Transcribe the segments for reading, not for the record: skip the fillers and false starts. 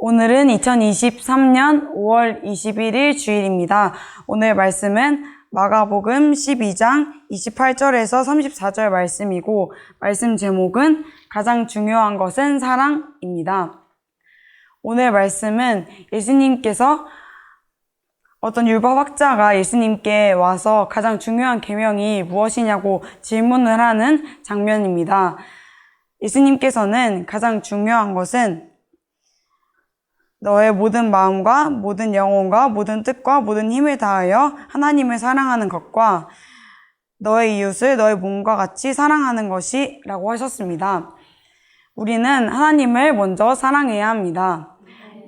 오늘은 2023년 5월 21일 주일입니다. 오늘 말씀은 마가복음 12장 28절에서 34절 말씀이고, 말씀 제목은 가장 중요한 것은 사랑입니다. 오늘 말씀은 예수님께서 어떤 율법학자가 예수님께 와서 가장 중요한 계명이 무엇이냐고 질문을 하는 장면입니다. 예수님께서는 가장 중요한 것은 너의 모든 마음과 모든 영혼과 모든 뜻과 모든 힘을 다하여 하나님을 사랑하는 것과 너의 이웃을 너의 몸과 같이 사랑하는 것이라고 하셨습니다. 우리는 하나님을 먼저 사랑해야 합니다.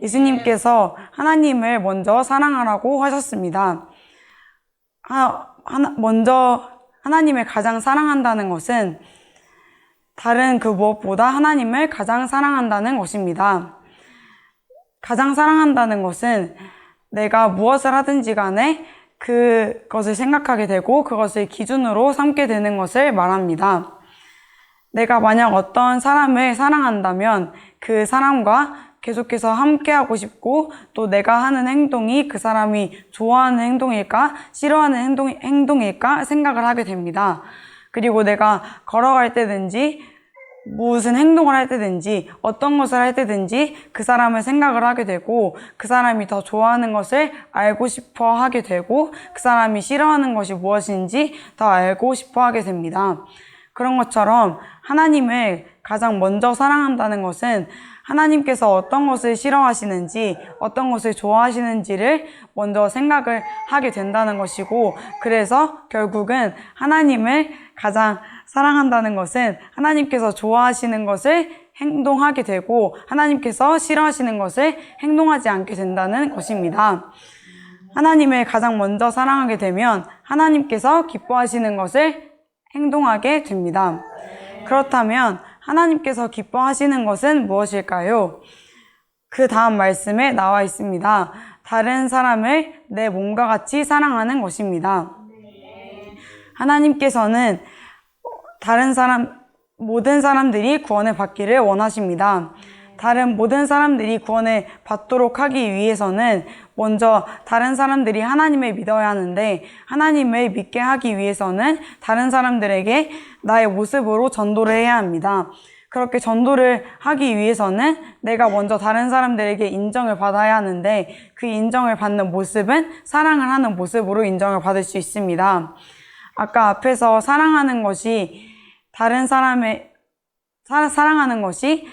예수님께서 하나님을 먼저 사랑하라고 하셨습니다. 먼저 하나님을 가장 사랑한다는 것은 다른 그 무엇보다 하나님을 가장 사랑한다는 것입니다. 가장 사랑한다는 것은 내가 무엇을 하든지 간에 그것을 생각하게 되고 그것을 기준으로 삼게 되는 것을 말합니다. 내가 만약 어떤 사람을 사랑한다면 그 사람과 계속해서 함께하고 싶고, 또 내가 하는 행동이 그 사람이 좋아하는 행동일까 싫어하는 행동일까 생각을 하게 됩니다. 그리고 내가 걸어갈 때든지 무슨 행동을 할 때든지 어떤 것을 할 때든지 그 사람을 생각을 하게 되고, 그 사람이 더 좋아하는 것을 알고 싶어 하게 되고, 그 사람이 싫어하는 것이 무엇인지 더 알고 싶어 하게 됩니다. 그런 것처럼 하나님을 가장 먼저 사랑한다는 것은 하나님께서 어떤 것을 싫어하시는지 어떤 것을 좋아하시는지를 먼저 생각을 하게 된다는 것이고, 그래서 결국은 하나님을 가장 사랑한다는 것은 하나님께서 좋아하시는 것을 행동하게 되고 하나님께서 싫어하시는 것을 행동하지 않게 된다는 것입니다. 하나님을 가장 먼저 사랑하게 되면 하나님께서 기뻐하시는 것을 행동하게 됩니다. 그렇다면 하나님께서 기뻐하시는 것은 무엇일까요? 그 다음 말씀에 나와 있습니다. 다른 사람을 내 몸과 같이 사랑하는 것입니다. 하나님께서는 모든 사람들이 구원을 받기를 원하십니다. 다른 모든 사람들이 구원을 받도록 하기 위해서는 먼저 다른 사람들이 하나님을 믿어야 하는데, 하나님을 믿게 하기 위해서는 다른 사람들에게 나의 모습으로 전도를 해야 합니다. 그렇게 전도를 하기 위해서는 내가 먼저 다른 사람들에게 인정을 받아야 하는데, 그 인정을 받는 모습은 사랑을 하는 모습으로 인정을 받을 수 있습니다. 아까 앞에서 사랑하는 것이 사랑하는 것이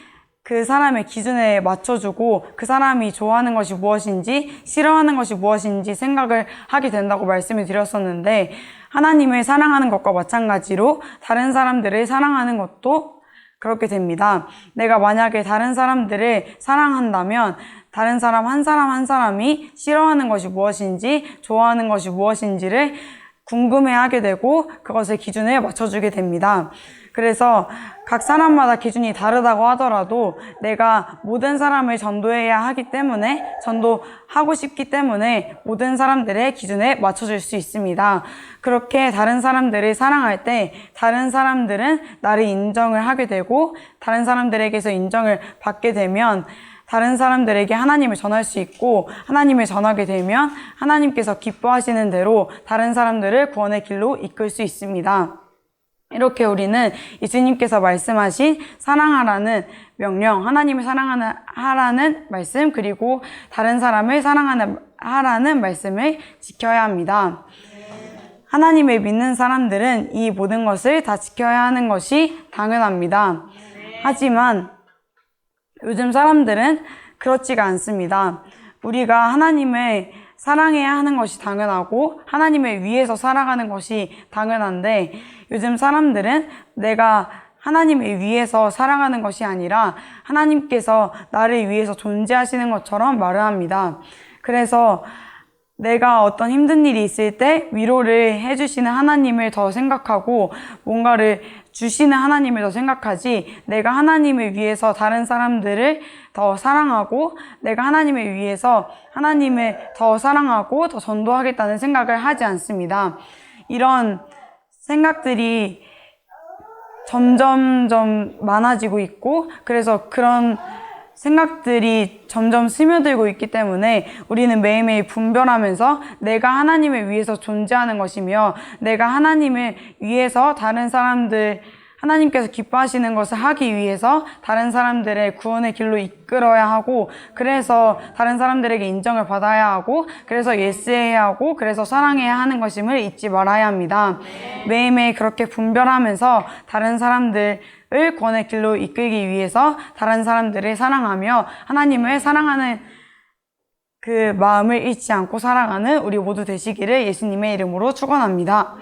그 사람의 기준에 맞춰주고 그 사람이 좋아하는 것이 무엇인지 싫어하는 것이 무엇인지 생각을 하게 된다고 말씀을 드렸었는데, 하나님을 사랑하는 것과 마찬가지로 다른 사람들을 사랑하는 것도 그렇게 됩니다. 내가 만약에 다른 사람들을 사랑한다면 다른 사람 한 사람이 싫어하는 것이 무엇인지 좋아하는 것이 무엇인지를 궁금해하게 되고 그것을 기준에 맞춰주게 됩니다. 그래서 각 사람마다 기준이 다르다고 하더라도 내가 모든 사람을 전도해야 하기 때문에, 전도하고 싶기 때문에 모든 사람들의 기준에 맞춰줄 수 있습니다. 그렇게 다른 사람들을 사랑할 때 다른 사람들은 나를 인정을 하게 되고, 다른 사람들에게서 인정을 받게 되면 다른 사람들에게 하나님을 전할 수 있고, 하나님을 전하게 되면 하나님께서 기뻐하시는 대로 다른 사람들을 구원의 길로 이끌 수 있습니다. 이렇게 우리는 예수님께서 말씀하신 사랑하라는 명령, 하나님을 사랑하라는 말씀, 그리고 다른 사람을 사랑하라는 말씀을 지켜야 합니다. 하나님을 믿는 사람들은 이 모든 것을 다 지켜야 하는 것이 당연합니다. 하지만 요즘 사람들은 그렇지가 않습니다. 우리가 하나님을 사랑해야 하는 것이 당연하고 하나님을 위해서 살아가는 것이 당연한데, 요즘 사람들은 내가 하나님을 위해서 살아가는 것이 아니라 하나님께서 나를 위해서 존재하시는 것처럼 말을 합니다. 그래서 내가 어떤 힘든 일이 있을 때 위로를 해주시는 하나님을 더 생각하고 뭔가를 주시는 하나님을 더 생각하지, 내가 하나님을 위해서 다른 사람들을 더 사랑하고 내가 하나님을 위해서 하나님을 더 사랑하고 더 전도하겠다는 생각을 하지 않습니다. 이런 생각들이 점점점 많아지고 있고, 그래서 그런 생각들이 점점 스며들고 있기 때문에 우리는 매일매일 분별하면서 내가 하나님을 위해서 존재하는 것이며 내가 하나님을 위해서 다른 사람들, 하나님께서 기뻐하시는 것을 하기 위해서 다른 사람들의 구원의 길로 이끌어야 하고, 그래서 다른 사람들에게 인정을 받아야 하고, 그래서 예스해야 하고, 그래서 사랑해야 하는 것임을 잊지 말아야 합니다. 매일매일 그렇게 분별하면서 다른 사람들을 구원의 길로 이끌기 위해서 다른 사람들을 사랑하며 하나님을 사랑하는 그 마음을 잊지 않고 살아가는 우리 모두 되시기를 예수님의 이름으로 축원합니다.